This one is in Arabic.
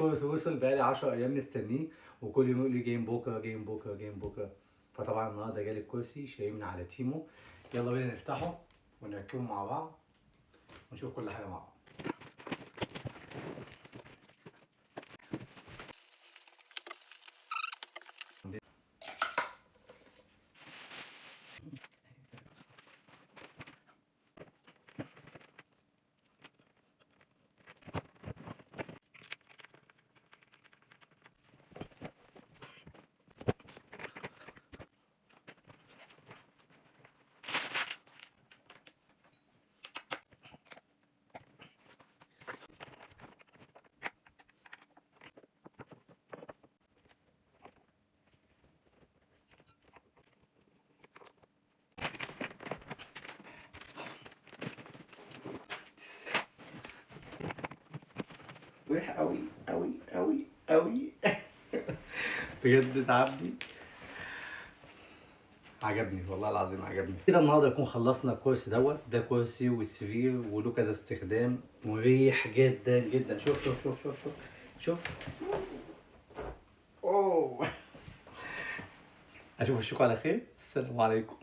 الكورس وصل، بقالي 10 ايام مستنيه، وكل يوم يقول لي جاي بكره جاي بكره جاي بكره. فطبعا النهارده جالي الكرسي شايل من على تيمو. يلا بينا نفتحه ونركبه مع بعض ونشوف كل حاجه مع بعض. مريح قوي قوي قوي قوي. بجد تعبني. عجبني والله العظيم عجبني. كده النهارده نكون خلصنا الكورس ده كرسي والسرير وله كذا استخدام، مريح جدا جدا. شوف شوف شوف شوف شوف شوف. اوه. اشوف الشكو على خير. السلام عليكم.